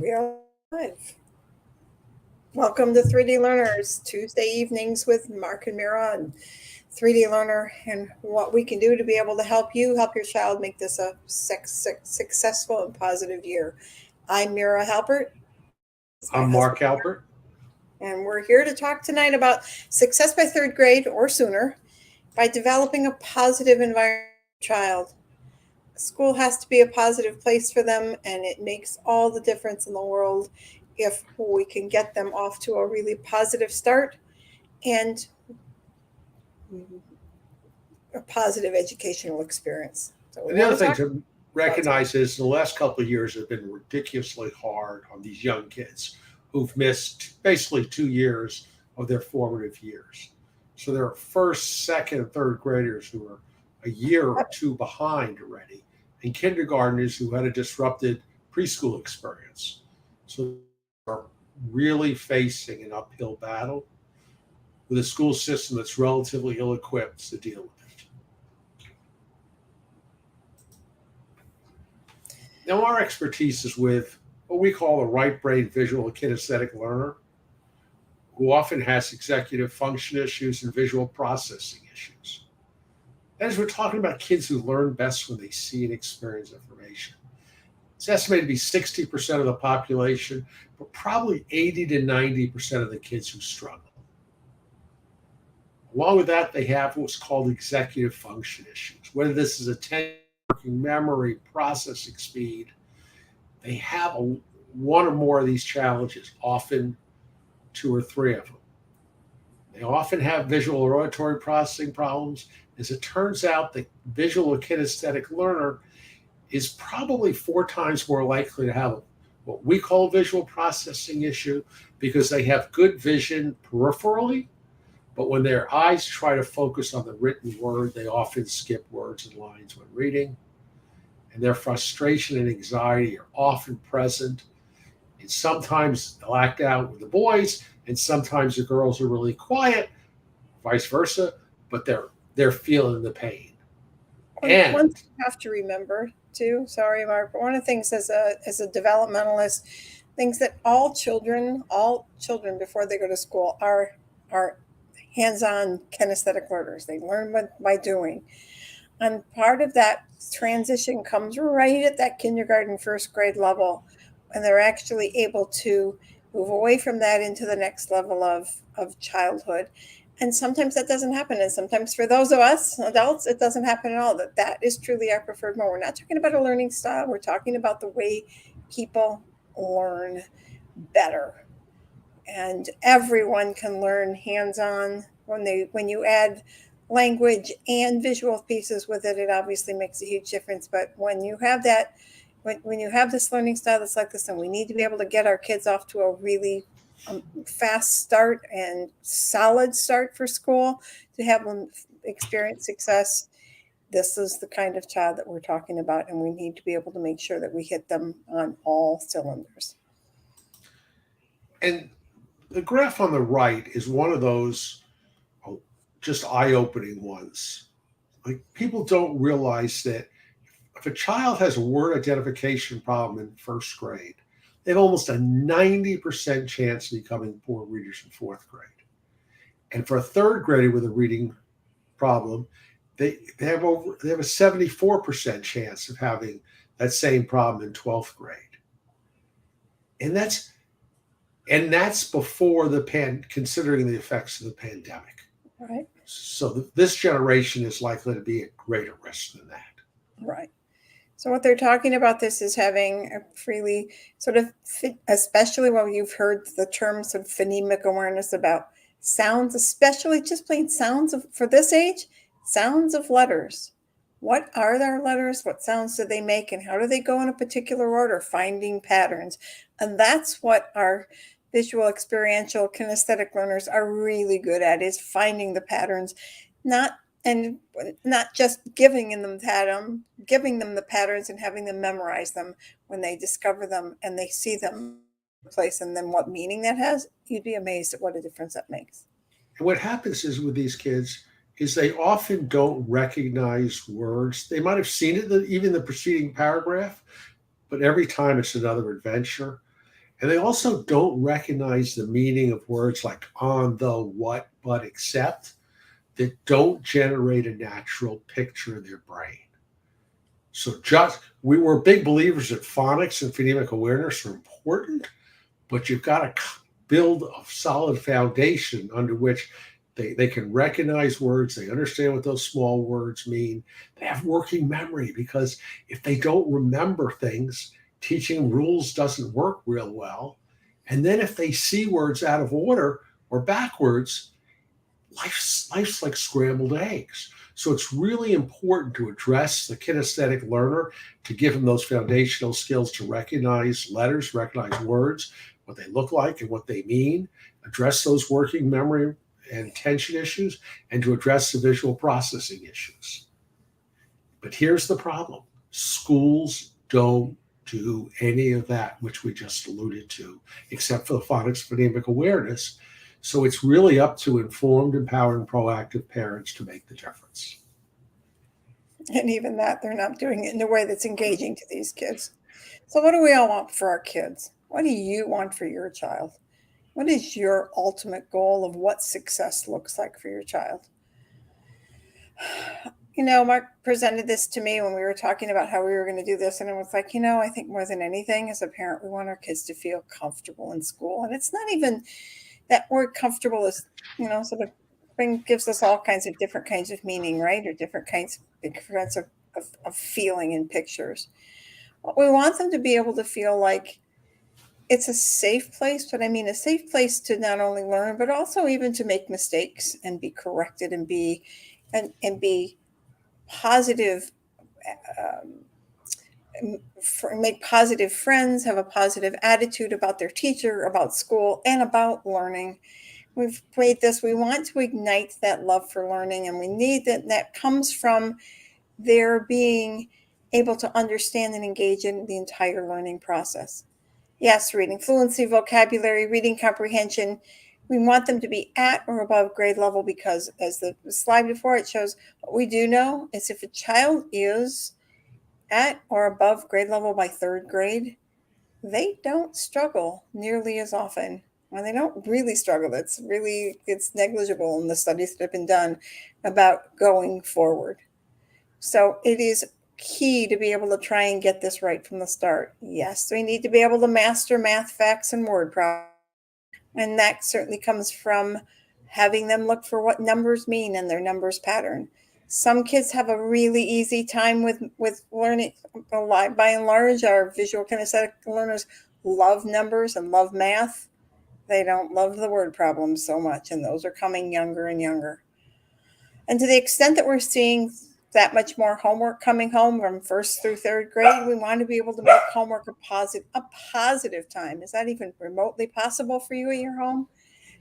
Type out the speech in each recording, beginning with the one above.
We are live. Welcome to 3D Learners, Tuesday evenings with Mark and Mira and 3D Learner, and what we can do to be able to help you help your child make this a successful and positive year. I'm Mira Halpert. It's my I'm husband, Mark Albert. and we're here to talk tonight about success by third grade or sooner by developing a positive environment for your child. School has to be a positive place for them, and it makes all the difference in the world if we can get them off to a really positive start and a positive educational experience. So we And the want other to thing talk to about tonight. recognize is the last couple of years have been ridiculously hard on these young kids who've missed basically 2 years of their formative years. So there are first, second, and third graders who are a year or two behind already, and kindergartners who had a disrupted preschool experience. So they are really facing an uphill battle with a school system that's relatively ill equipped to deal with it. Now, our expertise is with what we call a right brain visual kinesthetic learner, who often has executive function issues and visual processing issues. That is, we're talking about kids who learn best when they see and experience information. It's estimated to be 60% of the population, but probably 80 to 90% of the kids who struggle. Along with that, they have what's called executive function issues, whether this is attention, working memory, processing speed. They have one or more of these challenges, often two or three of them. They often have visual or auditory processing problems. As it turns out, the visual or kinesthetic learner is probably 4 times more likely to have what we call a visual processing issue because they have good vision peripherally, but when their eyes try to focus on the written word, they often skip words and lines when reading. And their frustration and anxiety are often present. And sometimes they'll act out with the boys, and sometimes the girls are really quiet, vice versa, but they're feeling the pain. One And thing you have to remember too, sorry Mark, but one of the things as a developmentalist, things that all children before they go to school are hands-on kinesthetic learners. They learn by doing. And part of that transition comes right at that kindergarten, first grade level, when they're actually able to move away from that into the next level of childhood. And sometimes that doesn't happen. And sometimes for those of us adults, it doesn't happen at all. That is truly our preferred mode. We're not talking about a learning style. We're talking about the way people learn better. And everyone can learn hands-on when you add language and visual pieces with it, it obviously makes a huge difference. But when you have that, when you have this learning style that's like this, and we need to be able to get our kids off to a really fast start and solid start for school to have them experience success, this is the kind of child that we're talking about, and we need to be able to make sure that we hit them on all cylinders. and the graph on the right is one of those just eye-opening ones. Like, people don't realize that if a child has a word identification problem in first grade, they have almost a 90% chance of becoming poor readers in fourth grade. And for a third grader with a reading problem, they have a 74% chance of having that same problem in 12th grade. And that's before considering the effects of the pandemic. Right. So this generation is likely to be at greater risk than that. Right. So what they're talking about this is having a freely sort of, especially when you've heard the term sort of phonemic awareness about sounds, especially just plain sounds of, for this age, sounds of letters. What are their letters? What sounds do they make? And how do they go in a particular order? Finding patterns. And that's what our visual, experiential, kinesthetic learners are really good at, is finding the patterns, not and not just giving them the patterns and having them memorize them. When they discover them and they see them place and then what meaning that has, you'd be amazed at what a difference that makes. And what happens is with these kids is they often don't recognize words. They might have seen it even the preceding paragraph, but every time it's another adventure. And they also don't recognize the meaning of words like on, the, what, but, except, that don't generate a natural picture in their brain. So just we were big believers that phonics and phonemic awareness are important, but you've got to build a solid foundation under which they can recognize words, they understand what those small words mean, they have working memory, because if they don't remember things, teaching rules doesn't work real well. And then if they see words out of order or backwards, life's like scrambled eggs. So it's really important to address the kinesthetic learner, to give them those foundational skills to recognize letters, recognize words, what they look like and what they mean, address those working memory and attention issues, and to address the visual processing issues. But here's the problem. Schools don't do any of that, which we just alluded to, except for the phonics phonemic awareness. So it's really up to informed, empowered, and proactive parents to make the difference. And even that, they're not doing it in a way that's engaging to these kids. So, what do we all want for our kids? What do you want for your child? What is your ultimate goal of what success looks like for your child? Mark presented this to me when we were talking about how we were going to do this. And it was like, I think more than anything, as a parent, we want our kids to feel comfortable in school. And it's not even that word comfortable is, sort of gives us all kinds of different kinds of meaning, right? Or different kinds of feeling in pictures. But we want them to be able to feel like it's a safe place, but I mean a safe place to not only learn, but also even to make mistakes and be corrected and be positive, make positive friends, have a positive attitude about their teacher, about school, and about learning. We've played this. We want to ignite that love for learning, and we need that comes from their being able to understand and engage in the entire learning process. Yes, reading fluency, vocabulary, reading comprehension. We want them to be at or above grade level, because as the slide before it shows, what we do know is if a child is at or above grade level by third grade, they don't struggle nearly as often. Well, they don't really struggle. It's negligible in the studies that have been done about going forward. So it is key to be able to try and get this right from the start. Yes, we need to be able to master math, facts, and word problems. And that certainly comes from having them look for what numbers mean and their numbers pattern. Some kids have a really easy time with learning. By and large, our visual kinesthetic learners love numbers and love math. They don't love the word problems so much, and those are coming younger and younger. And to the extent that we're seeing that much more homework coming home from first through third grade, we want to be able to make homework a positive time. Is that even remotely possible for you at your home?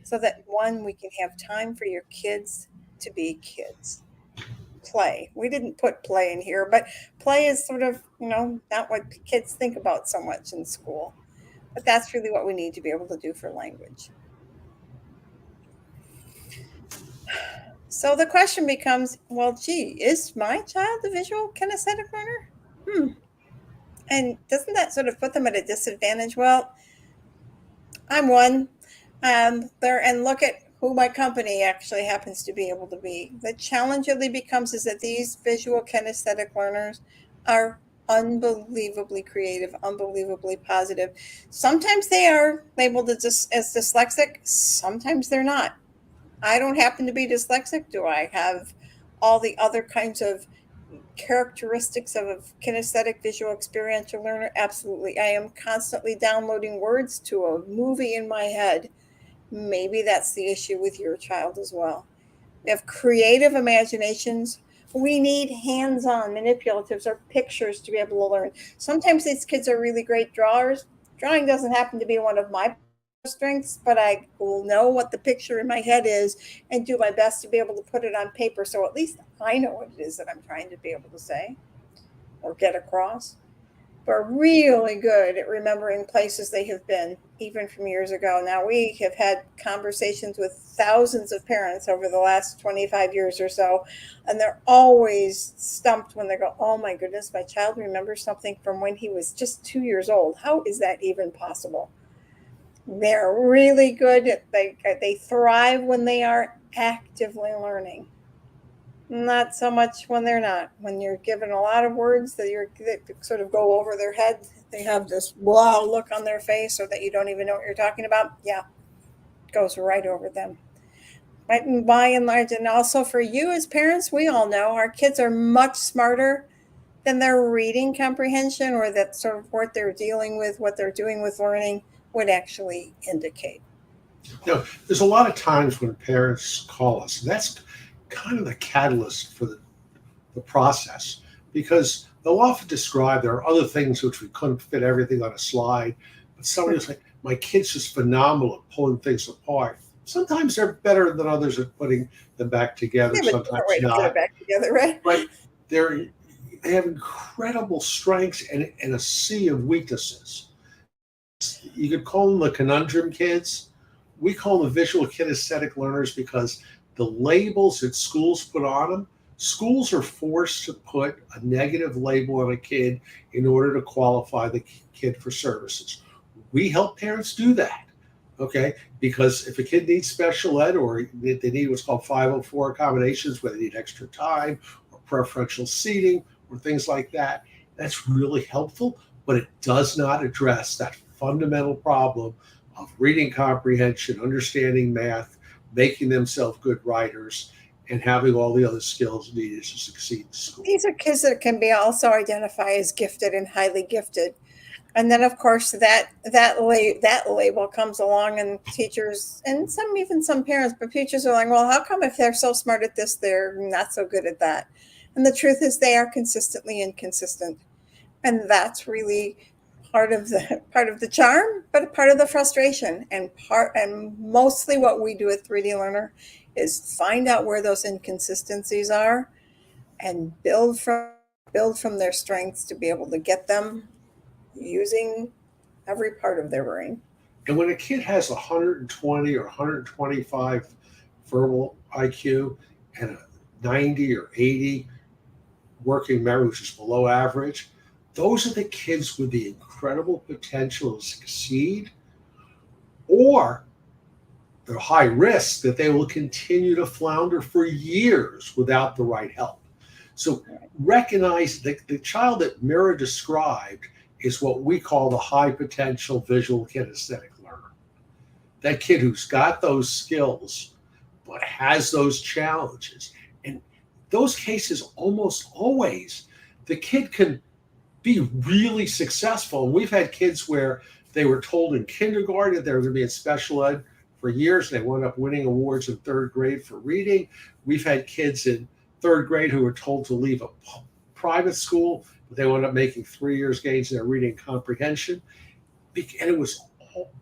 So that, one, we can have time for your kids to be kids. Play. We didn't put play in here, but play is sort of, not what kids think about so much in school. But that's really what we need to be able to do for language. So the question becomes, well, gee, is my child a visual kinesthetic learner? And doesn't that sort of put them at a disadvantage? Well, I'm one. There, and look at who my company actually happens to be able to be. The challenge really becomes is that these visual kinesthetic learners are unbelievably creative, unbelievably positive. Sometimes they are labeled as dyslexic. Sometimes they're not. I don't happen to be dyslexic. Do I have all the other kinds of characteristics of a kinesthetic visual experiential learner? Absolutely. I am constantly downloading words to a movie in my head. Maybe that's the issue with your child as well. We have creative imaginations. We need hands-on manipulatives or pictures to be able to learn. Sometimes these kids are really great drawers. Drawing doesn't happen to be one of my strengths, but I will know what the picture in my head is and do my best to be able to put it on paper, so at least I know what it is that I'm trying to be able to say or get across. We're really good at remembering places they have been, even from years ago. Now, we have had conversations with thousands of parents over the last 25 years or so, and they're always stumped when they go, oh my goodness, my child remembers something from when he was just 2 years old. How is that even possible? They're really good. They thrive when they are actively learning. Not so much when they're not. When you're given a lot of words that sort of go over their head, they have this wow look on their face, or that you don't even know what you're talking about. Yeah, it goes right over them. Right, and by and large, and also for you as parents, we all know our kids are much smarter than their reading comprehension, or that sort of what they're dealing with, what they're doing with learning would actually indicate. There's a lot of times when parents call us, and that's kind of the catalyst for the process, because they'll often describe there are other things which we couldn't fit everything on a slide, but somebody was like, my kid's just phenomenal at pulling things apart. Sometimes they're better than others at putting them back They together, have a different sometimes way to put it not. back together, right? But they're they have incredible strengths and a sea of weaknesses. You could call them the conundrum kids. We call them visual kinesthetic learners because the labels that schools put on them, schools are forced to put a negative label on a kid in order to qualify the kid for services. We help parents do that. Okay, because if a kid needs special ed, or they need what's called 504 accommodations, where they need extra time or preferential seating or things like that, that's really helpful, but it does not address that fundamental problem of reading comprehension, understanding math, making themselves good writers, and having all the other skills needed to succeed in school. These are kids that can be also identified as gifted and highly gifted. And then, of course, that label comes along, and teachers, and some parents, but teachers are like, well, how come if they're so smart at this, they're not so good at that? And the truth is, they are consistently inconsistent, and that's really part of the charm, but part of the frustration, and mostly what we do at 3D Learner is find out where those inconsistencies are and build from their strengths to be able to get them using every part of their brain. And when a kid has 120 or 125 verbal IQ and a 90 or 80 working memory, which is below average, those are the kids with the incredible potential to succeed, or they're high risk that they will continue to flounder for years without the right help. So recognize that the child that Mira described is what we call the high potential visual kinesthetic learner. That kid who's got those skills but has those challenges. And those cases, almost always, the kid can be really successful. And we've had kids where they were told in kindergarten that they were going to be in special ed for years. They wound up winning awards in third grade for reading. We've had kids in third grade who were told to leave a private school, but they wound up making 3 years gains in their reading comprehension. And it was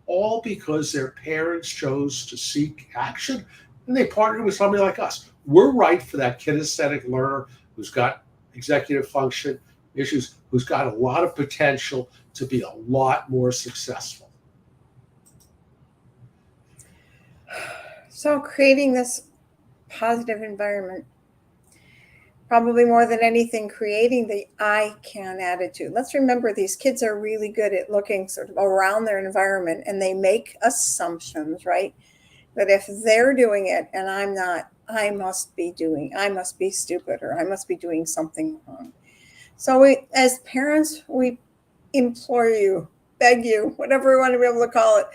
all because their parents chose to seek action, and they partnered with somebody like us. We're right for that kinesthetic learner who's got executive function issues, who's got a lot of potential to be a lot more successful. So creating this positive environment, probably more than anything, creating the I can attitude. Let's remember, these kids are really good at looking sort of around their environment, and they make assumptions, right? That if they're doing it and I'm not, I must be stupid, or I must be doing something wrong. So as parents, we implore you, beg you, whatever we want to be able to call it,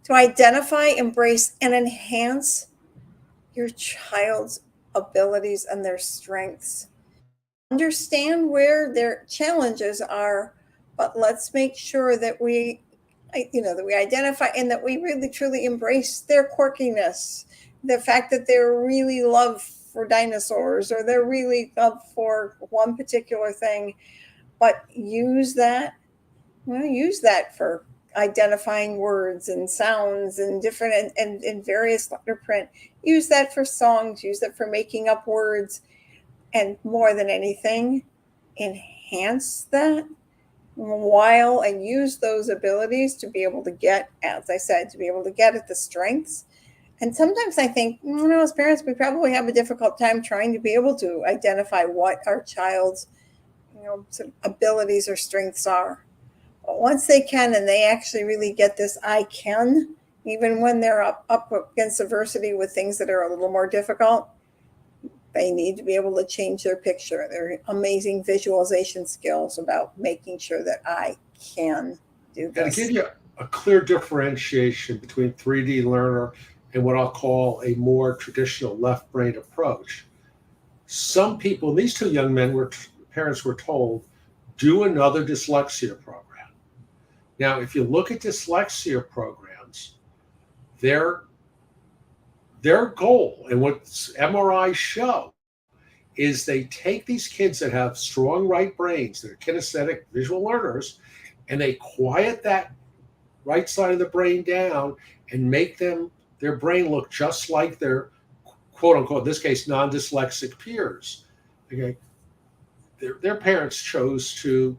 to identify, embrace, and enhance your child's abilities and their strengths. Understand where their challenges are, but let's make sure that we identify, and that we really truly embrace their quirkiness, the fact that they're really love for dinosaurs, or they're really love for one particular thing, but use that for identifying words and sounds and different and various letter print. Use that for songs, use that for making up words, and more than anything, enhance that and use those abilities to be able to get, as I said, to be able to get at the strengths. And sometimes I think, as parents, we probably have a difficult time trying to be able to identify what our child's, sort of abilities or strengths are. But once they can, and they actually really get this I can even when they're up against adversity with things that are a little more difficult, they need to be able to change their picture. Their amazing visualization skills about making sure that I can do And to this. give you a clear differentiation between 3D learner and what I'll call a more traditional left brain approach, some people, these two young men parents were told, do another dyslexia program. Now, if you look at dyslexia programs, their goal and what MRIs show is they take these kids that have strong right brains, that are kinesthetic visual learners, and they quiet that right side of the brain down and make their brain look just like their quote unquote, in this case, non-dyslexic peers. Okay. Their parents chose to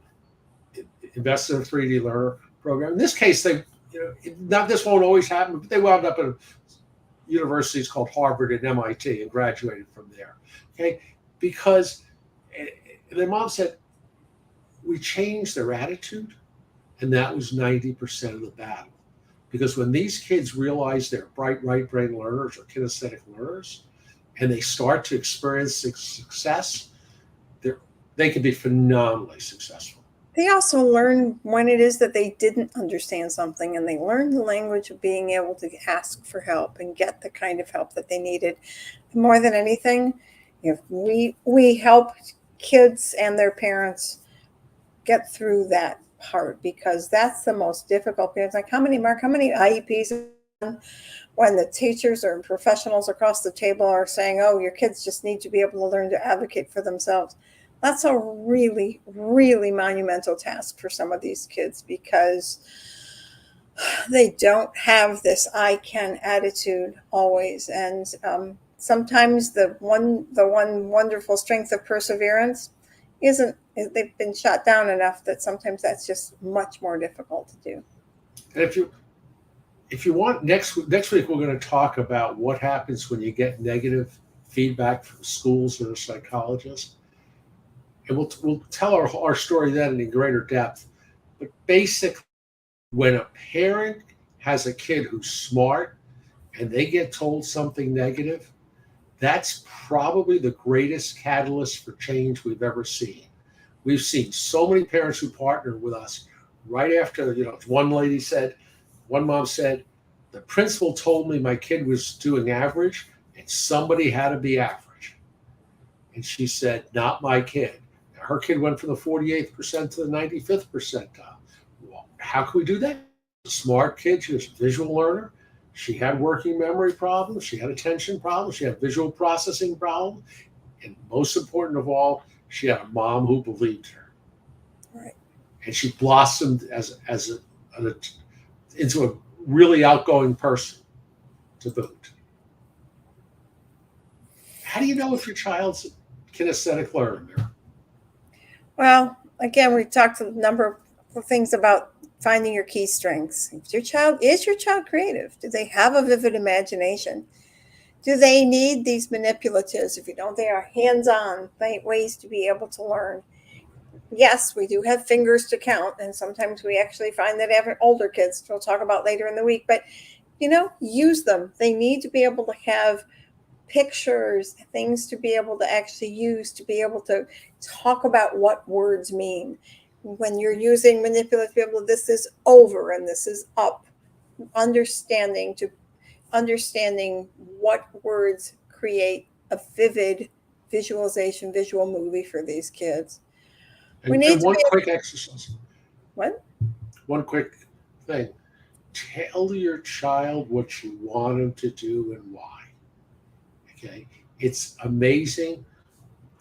invest in a 3D learner program. In this case, this won't always happen, but they wound up in universities called Harvard and MIT and graduated from there. Okay. Because their mom said, we changed their attitude, and that was 90% of the battle. Because when these kids realize they're bright right brain learners or kinesthetic learners, and they start to experience success, they can be phenomenally successful. They also learn when it is that they didn't understand something, and they learn the language of being able to ask for help and get the kind of help that they needed. More than anything, if we help kids and their parents get through that part, because that's the most difficult. It's like, how many IEPs when the teachers or professionals across the table are saying, oh, your kids just need to be able to learn to advocate for themselves. That's a really, really monumental task for some of these kids, because they don't have this I can attitude always. And sometimes the one wonderful strength of perseverance they've been shot down enough that sometimes that's just much more difficult to do. And if you want, next week we're going to talk about what happens when you get negative feedback from schools or a psychologist. And we'll tell our story then in greater depth. But basically, when a parent has a kid who's smart and they get told something negative, that's probably the greatest catalyst for change we've ever seen. We've seen so many parents who partner with us right after, one mom said, the principal told me my kid was doing average and somebody had to be average. And she said, not my kid. Now, her kid went from the 48th percent to the 95th percentile. Well, how can we do that? A smart kid, she was a visual learner. She had working memory problems. She had attention problems. She had visual processing problems. And most important of all, she had a mom who believed her. Right. And she blossomed into a really outgoing person to boot. How do you know if your child's a kinesthetic learner? Well, again, we talked a number of things about finding your key strengths. Is your child creative? Do they have a vivid imagination? Do they need these manipulatives? If you don't, they are hands-on ways to be able to learn. Yes, we do have fingers to count, and sometimes we actually find that having older kids, we'll talk about later in the week, but use them. They need to be able to have pictures, things to be able to actually use, to be able to talk about what words mean. When you're using manipulative people, this is over and this is up. Understanding what words create a vivid visualization, visual movie for these kids. And one quick exercise. What? One quick thing. Tell your child what you want them to do and why. Okay? It's amazing.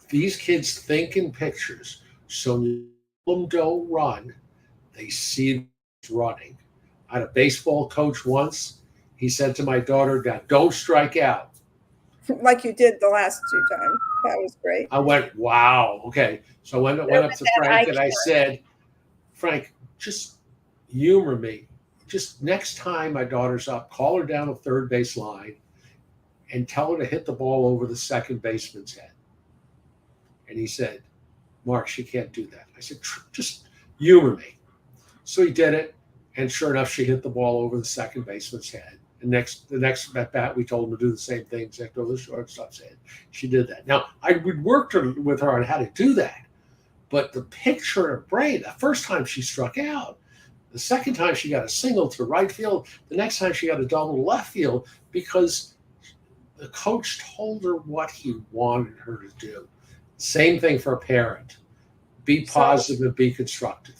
These kids think in pictures, so them don't run. They see them running. I had a baseball coach once. He said to my daughter, don't strike out. Like you did the last two times. That was great. I went, wow. Okay. So I went up to Frank and I said, Frank, just humor me. Just next time my daughter's up, call her down the third base line and tell her to hit the ball over the second baseman's head. And he said, Mark, she can't do that. I said, just humor me. So he did it. And sure enough, she hit the ball over the second baseman's head. And the next at bat, we told him to do the same thing, except over the shortstop's head. She did that. Now, I would work with her on how to do that, but the picture in her brain, the first time she struck out, the second time she got a single to right field, the next time she got a double to left field, because the coach told her what he wanted her to do. Same thing for a parent. Be positive and be constructive.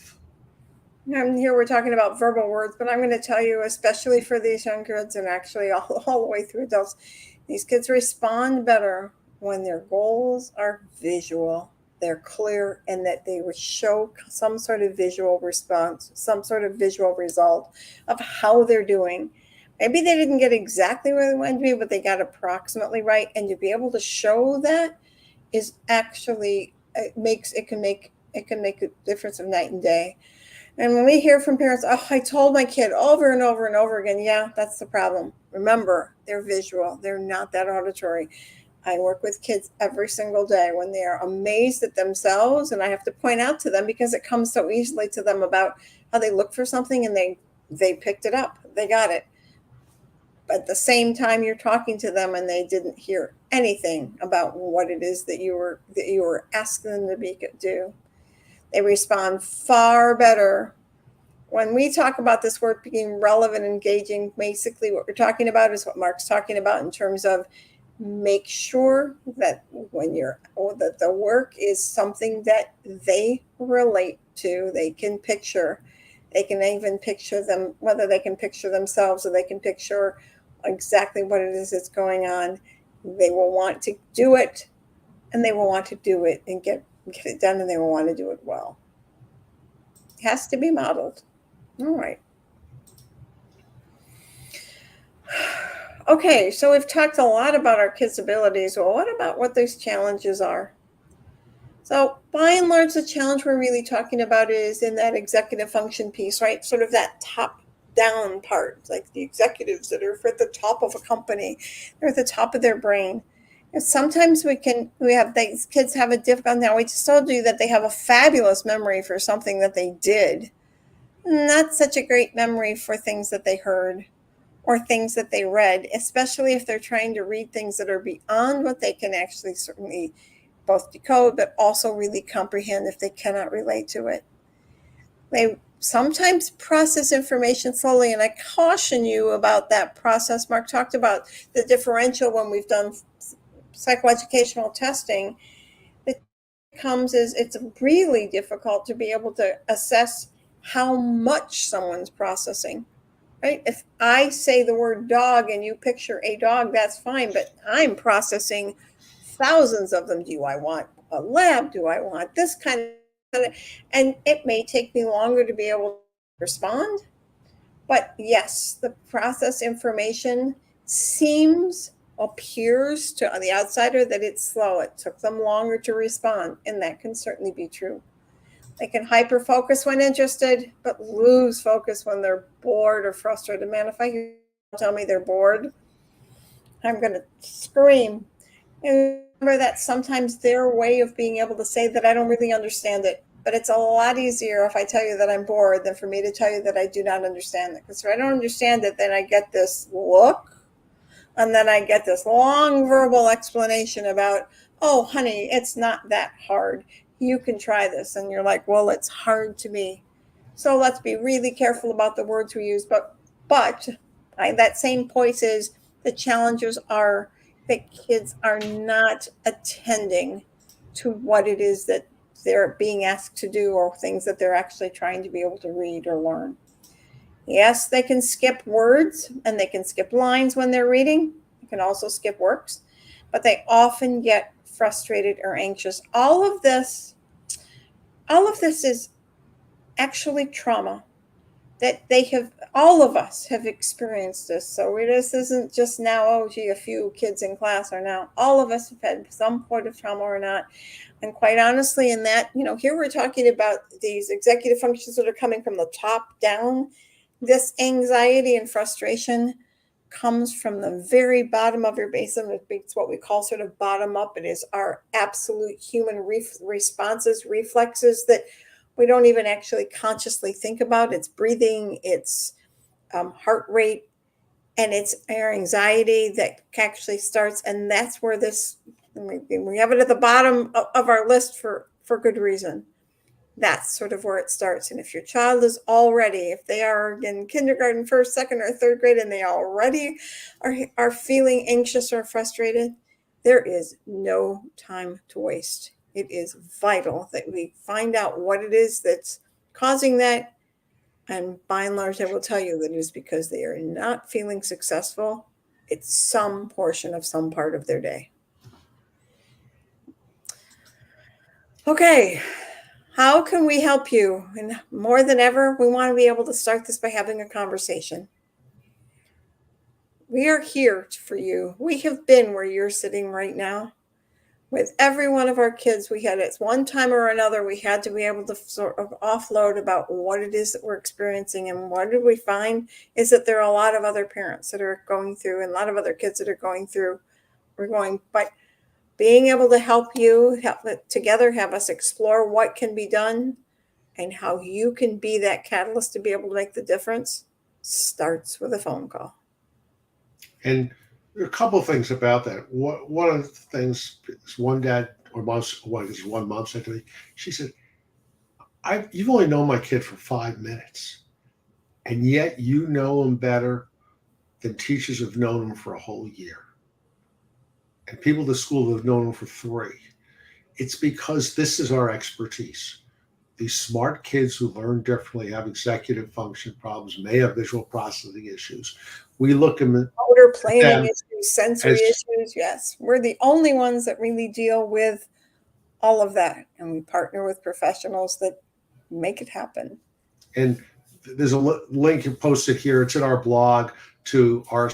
Here we're talking about verbal words, but I'm going to tell you, especially for these young kids and actually all the way through adults, these kids respond better when their goals are visual, they're clear, and that they would show some sort of visual response, some sort of visual result of how they're doing. Maybe they didn't get exactly where they wanted to be, but they got approximately right. And to be able to show that is actually, it can make a difference of night and day. And when we hear from parents, oh, I told my kid over and over and over again, yeah, that's the problem. Remember, they're visual. They're not that auditory. I work with kids every single day when they are amazed at themselves, and I have to point out to them, because it comes so easily to them, about how they look for something and they picked it up. They got it. But at the same time, you're talking to them and they didn't hear anything about what it is that you were asking them to do. They respond far better. When we talk about this word being relevant, engaging, basically what we're talking about is what Mark's talking about in terms of make sure that that the work is something that they relate to, they can picture. They can even picture them, whether they can picture themselves or they can picture exactly what it is that's going on. They will want to do it, and they will want to do it and get it done, and they will want to do it well. It has to be modeled. All right. Okay, so we've talked a lot about our kids' abilities. Well, what about what those challenges are? So by and large, the challenge we're really talking about is in that executive function piece, right? Sort of that top down part, like the executives that are at the top of a company, they're at the top of their brain. And sometimes we have these kids have a difficult, now we just told you that they have a fabulous memory for something that they did. Not such a great memory for things that they heard or things that they read, especially if they're trying to read things that are beyond what they can actually certainly both decode, but also really comprehend if they cannot relate to it. They sometimes process information slowly, and I caution you about that process. Mark talked about the differential when we've done psychoeducational testing. It comes as it's really difficult to be able to assess how much someone's processing, right? If I say the word dog and you picture a dog, that's fine, but I'm processing thousands of them. Do I want a lab? Do I want this kind of, and it may take me longer to be able to respond. But yes, the process information appears to the outsider that it's slow. It took them longer to respond, and that can certainly be true. They can hyper focus when interested, but lose focus when they're bored or frustrated. Man, if I hear tell me they're bored, I'm going to scream. And remember that sometimes their way of being able to say that I don't really understand it, but it's a lot easier if I tell you that I'm bored than for me to tell you that I do not understand it. Because if I don't understand it, then I get this look, and then I get this long verbal explanation about, oh, honey, it's not that hard. You can try this. And you're like, well, it's hard to me. So let's be really careful about the words we use. But that same point is the challenges are that kids are not attending to what it is that they're being asked to do or things that they're actually trying to be able to read or learn. Yes, they can skip words and they can skip lines when they're reading. They can also skip works, but they often get frustrated or anxious. All of this is actually trauma that all of us have experienced this. So this isn't just now, oh gee, a few kids in class are now. All of us have had some point of trauma or not. And quite honestly, in that, here we're talking about these executive functions that are coming from the top down. This anxiety and frustration comes from the very bottom of your basement. It's what we call sort of bottom up. It is our absolute human responses, reflexes that we don't even actually consciously think about. It's breathing, it's heart rate, and it's our anxiety that actually starts. And that's where this, we have it at the bottom of our list for good reason. That's sort of where it starts. And if your child is already, if they are in kindergarten, first, second, or third grade, and they already are feeling anxious or frustrated, there is no time to waste. It is vital that we find out what it is that's causing that. And by and large, I will tell you that it is because they are not feeling successful. It's some portion of some part of their day. Okay. How can we help you? And more than ever, we want to be able to start this by having a conversation. We are here for you. We have been where you're sitting right now. With every one of our kids, we had at one time or another, we had to be able to sort of offload about what it is that we're experiencing. And what did we find is that there are a lot of other parents that are going through, and a lot of other kids that are going through. But being able to help you, help it together, have us explore what can be done and how you can be that catalyst to be able to make the difference, starts with a phone call. And there are a couple of things about that. One of the things is one dad or mom, one mom said to me, she said, you've only known my kid for 5 minutes, and yet you know him better than teachers have known him for a whole year. And people at the school have known him for 3. It's because this is our expertise. These smart kids who learn differently, have executive function problems, may have visual processing issues. We look at motor planning issues, sensory issues. Yes, we're the only ones that really deal with all of that. And we partner with professionals that make it happen. And there's a link posted here. It's in our blog to our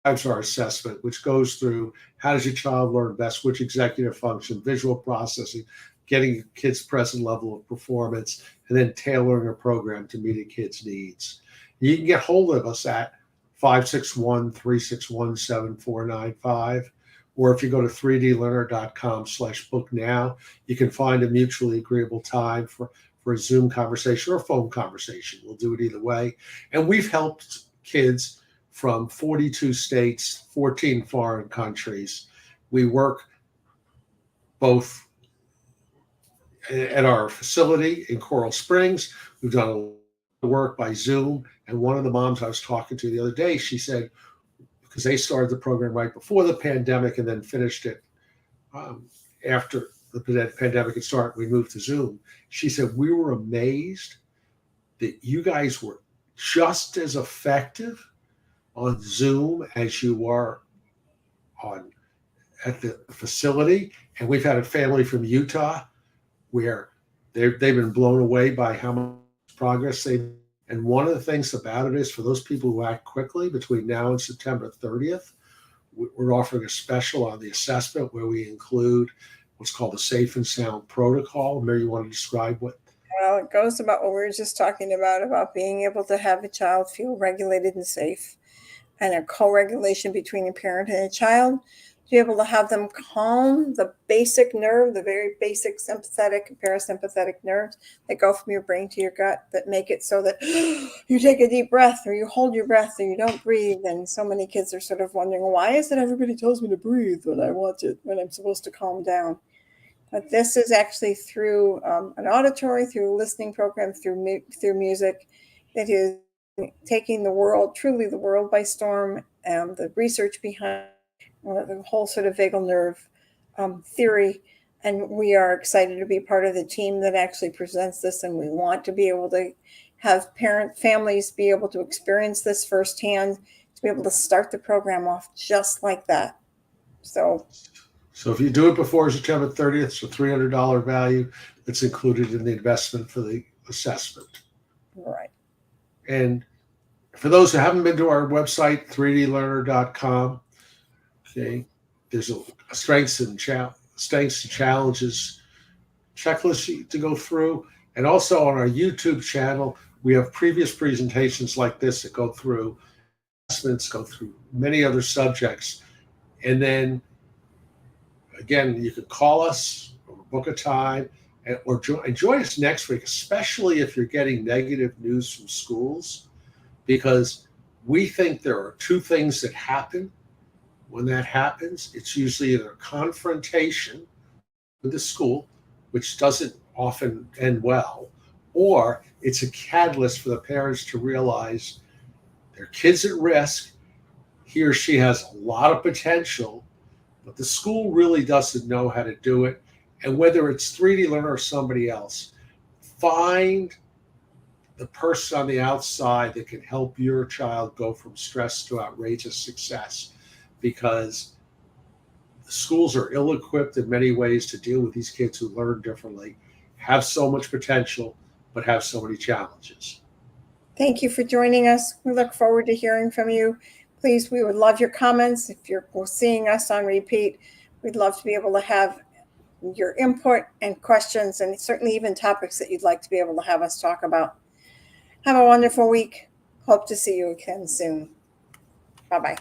assessment, which goes through how does your child learn best, which executive function, visual processing, getting a kid's present level of performance, and then tailoring a program to meet a kid's needs. You can get hold of us at 561-361-7495. Or if you go to 3dlearner.com/book now, you can find a mutually agreeable time for a Zoom conversation or a phone conversation. We'll do it either way. And we've helped kids from 42 states, 14 foreign countries. We work both at our facility in Coral Springs. We've done a lot of work by Zoom. And one of the moms I was talking to the other day, she said, because they started the program right before the pandemic and then finished it after the pandemic had started, we moved to Zoom. She said, we were amazed that you guys were just as effective on Zoom as you are at the facility. And we've had a family from Utah where they've been blown away by how much progress they've. And one of the things about it is for those people who act quickly between now and September 30th, we're offering a special on the assessment where we include what's called the Safe and Sound Protocol. Mary, you want to describe what? Well, it goes about what we were just talking about being able to have a child feel regulated and safe, and a co-regulation between a parent and a child, to be able to have them calm the basic nerve, the very basic sympathetic and parasympathetic nerves that go from your brain to your gut, that make it so that you take a deep breath or you hold your breath or you don't breathe. And so many kids are sort of wondering, why is it everybody tells me to breathe when I'm supposed to calm down? But this is actually through an auditory, through a listening program, through music, that is taking truly the world by storm. The research behind the whole sort of vagal nerve theory. And we are excited to be part of the team that actually presents this. And we want to be able to have families be able to experience this firsthand, to be able to start the program off just like that. So if you do it before September 30th, it's a $300 value that's included in the investment for the assessment. Right. And for those who haven't been to our website, 3dlearner.com, okay, there's a strengths and challenges checklist to go through. And also on our YouTube channel, we have previous presentations like this that go through assessments, go through many other subjects. And then, again, you can call us or book a time and join us next week, especially if you're getting negative news from schools, because we think there are two things that happen when that happens. It's usually either a confrontation with the school, which doesn't often end well, or it's a catalyst for the parents to realize their kid's at risk. He or she has a lot of potential, but the school really doesn't know how to do it. And whether it's 3D Learner or somebody else, find the person on the outside that can help your child go from stress to outrageous success, because the schools are ill-equipped in many ways to deal with these kids who learn differently, have so much potential, but have so many challenges. Thank you for joining us. We look forward to hearing from you. Please, we would love your comments. If you're seeing us on repeat, we'd love to be able to have your input and questions, and certainly even topics that you'd like to be able to have us talk about. Have a wonderful week. Hope to see you again soon. Bye-bye.